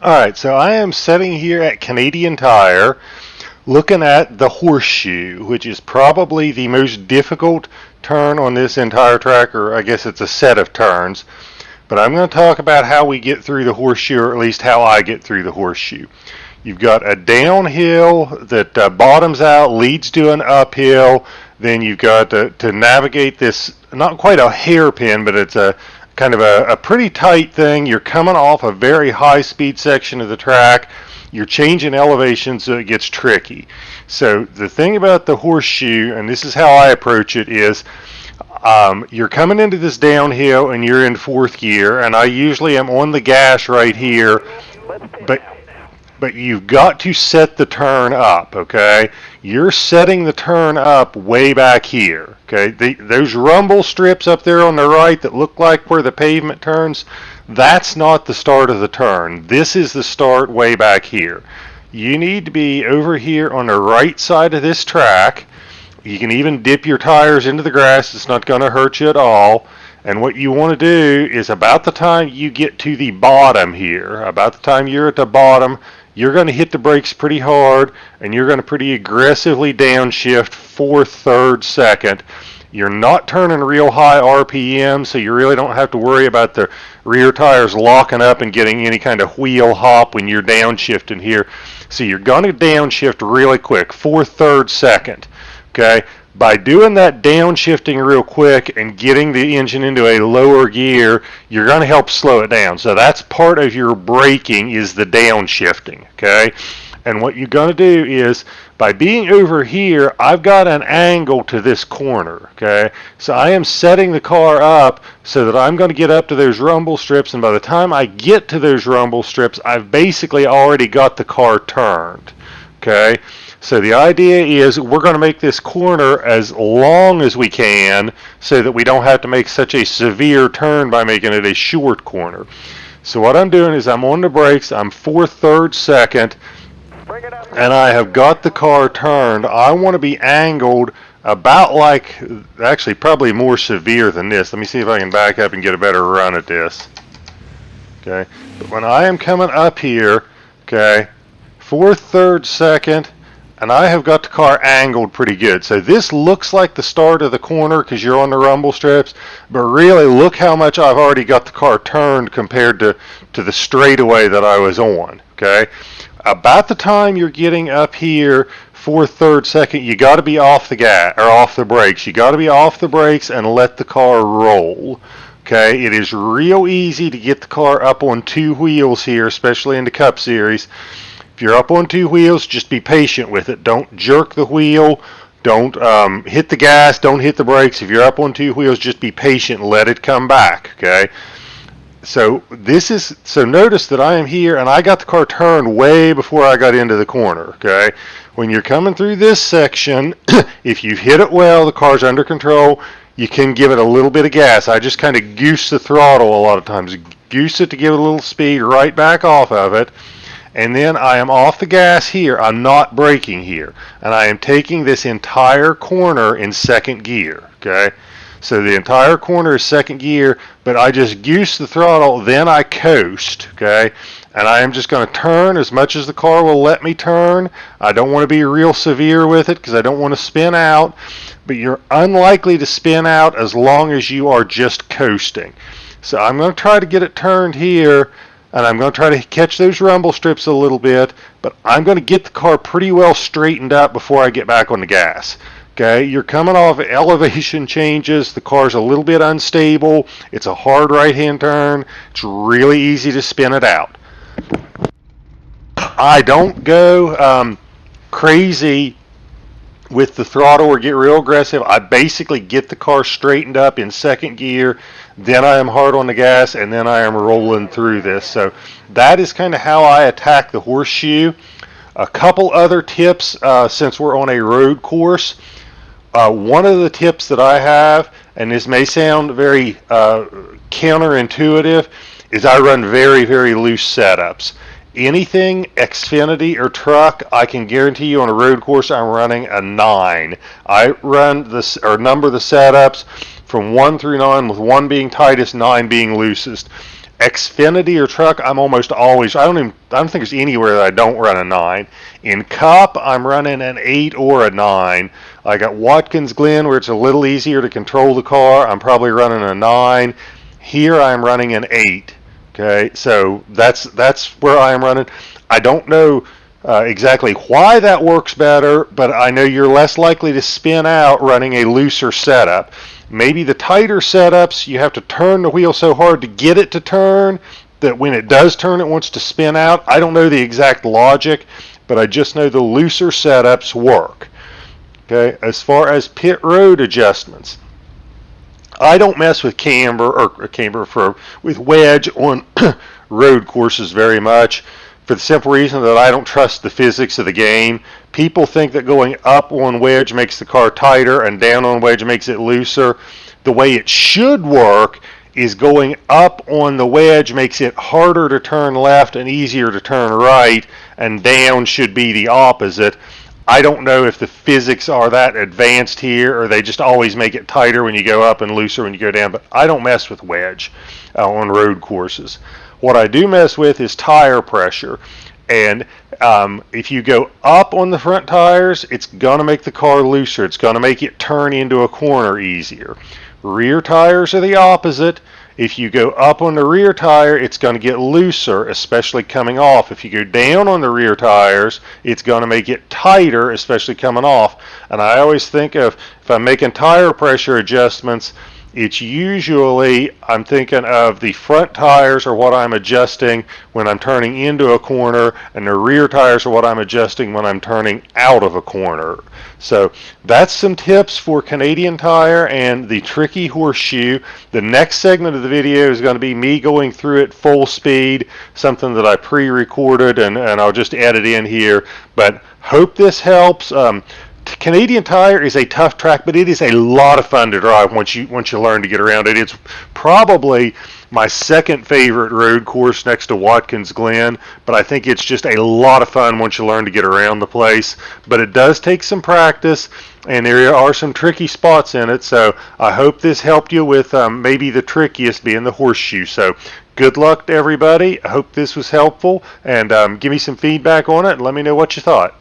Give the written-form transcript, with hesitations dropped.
Alright, so I am sitting here at Canadian Tire looking at the Horseshoe, which is probably the most difficult turn on this entire track, or I guess it's a set of turns. But I'm going to talk about how we get through the Horseshoe, or at least how I get through the Horseshoe. You've got a downhill that bottoms out, leads to an uphill. Then you've got to navigate this, not quite a hairpin, but it's a kind of a pretty tight thing. You're coming off a very high speed section of the track. You're changing elevation, so it gets tricky. So the thing about the Horseshoe, and this is how I approach it, is you're coming into this downhill and you're in fourth gear, and I usually am on the gas right here, but you've got to set the turn up, okay? You're setting the turn up way back here, okay? Those rumble strips up there on the right that look like where the pavement turns, that's not the start of the turn. This is the start way back here. You need to be over here on the right side of this track. You can even dip your tires into the grass. It's not going to hurt you at all. And what you want to do is about the time you get to the bottom here, about the time you're at the bottom, you're going to hit the brakes pretty hard and you're going to pretty aggressively downshift fourth, third, second. You're not turning real high RPM, so you really don't have to worry about the rear tires locking up and getting any kind of wheel hop when you're downshifting here. So you're going to downshift really quick, fourth, third, second. Okay, by doing that downshifting real quick and getting the engine into a lower gear, you're going to help slow it down. So that's part of your braking, is the downshifting. Okay, and what you're going to do is, by being over here, I've got an angle to this corner. Okay, so I am setting the car up so that I'm going to get up to those rumble strips, and by the time I get to those rumble strips, I've basically already got the car turned. Okay, so the idea is we're going to make this corner as long as we can so that we don't have to make such a severe turn by making it a short corner. So what I'm doing is I'm on the brakes, I'm fourth, third, second, and I have got the car turned. I want to be angled about like, actually probably more severe than this. Let me see if I can back up and get a better run at this. Okay, but when I am coming up here, okay, fourth, third, second, and I have got the car angled pretty good. So this looks like the start of the corner because you're on the rumble strips, but really look how much I've already got the car turned compared to the straightaway that I was on. Okay, about the time you're getting up here, fourth, third, second, you got to be off the gas or off the brakes. You got to be off the brakes and let the car roll. Okay, it is real easy to get the car up on two wheels here, especially in the Cup Series. If you're up on two wheels, just be patient with it. Don't jerk the wheel. Don't hit the gas. Don't hit the brakes. If you're up on two wheels, just be patient and let it come back. Okay. So notice that I am here and I got the car turned way before I got into the corner. Okay. When you're coming through this section, if you hit it well, the car's under control. You can give it a little bit of gas. I just kind of goose the throttle a lot of times. Goose it to give it a little speed right back off of it. And then I am off the gas here. I'm not braking here. And I am taking this entire corner in second gear. Okay. So the entire corner is second gear, but I just goose the throttle, then I coast. Okay. And I am just going to turn as much as the car will let me turn. I don't want to be real severe with it because I don't want to spin out. But you're unlikely to spin out as long as you are just coasting. So I'm going to try to get it turned here, and I'm going to try to catch those rumble strips a little bit, but I'm going to get the car pretty well straightened up before I get back on the gas. Okay, you're coming off elevation changes. The car's a little bit unstable. It's a hard right-hand turn. It's really easy to spin it out. I don't go crazy with the throttle or get real aggressive. I basically get the car straightened up in second gear, then I am hard on the gas, and then I am rolling through this. So that is kind of how I attack the Horseshoe. A couple other tips since we're on a road course. One of the tips that I have, and this may sound very counterintuitive, is I run very, very loose setups. Anything Xfinity or truck, I can guarantee you on a road course I'm running a 9. I run this or number the setups from 1 through 9, with 1 being tightest, 9 being loosest. Xfinity or truck, I'm almost always, I don't think there's anywhere that I don't run a 9. In Cup, I'm running an 8 or a 9. Like at Watkins Glen, where it's a little easier to control the car, I'm probably running a 9. Here I'm running an 8. Okay, so that's where I'm running. I don't know exactly why that works better, but I know you're less likely to spin out running a looser setup. Maybe the tighter setups, you have to turn the wheel so hard to get it to turn that when it does turn, it wants to spin out. I don't know the exact logic, but I just know the looser setups work. Okay, as far as pit road adjustments, I don't mess with with wedge on road courses very much, for the simple reason that I don't trust the physics of the game. People think that going up on wedge makes the car tighter and down on wedge makes it looser. The way it should work is going up on the wedge makes it harder to turn left and easier to turn right, and down should be the opposite. I don't know if the physics are that advanced here, or they just always make it tighter when you go up and looser when you go down, but I don't mess with wedge on road courses. What I do mess with is tire pressure. And if you go up on the front tires, it's going to make the car looser. It's going to make it turn into a corner easier. Rear tires are the opposite. If you go up on the rear tire, it's going to get looser, especially coming off. If you go down on the rear tires, it's going to make it tighter, especially coming off. And I always think of, if I'm making tire pressure adjustments, it's usually, I'm thinking of the front tires are what I'm adjusting when I'm turning into a corner, and the rear tires are what I'm adjusting when I'm turning out of a corner. So that's some tips for Canadian Tire and the tricky Horseshoe. The next segment of the video is going to be me going through it full speed, something that I pre-recorded, and I'll just add it in here. But hope this helps. Canadian Tire is a tough track, but it is a lot of fun to drive once you learn to get around it. It's probably my second favorite road course next to Watkins Glen, but I think it's just a lot of fun once you learn to get around the place. But it does take some practice, and there are some tricky spots in it, so I hope this helped you with maybe the trickiest being the Horseshoe. So good luck to everybody. I hope this was helpful, and give me some feedback on it and let me know what you thought.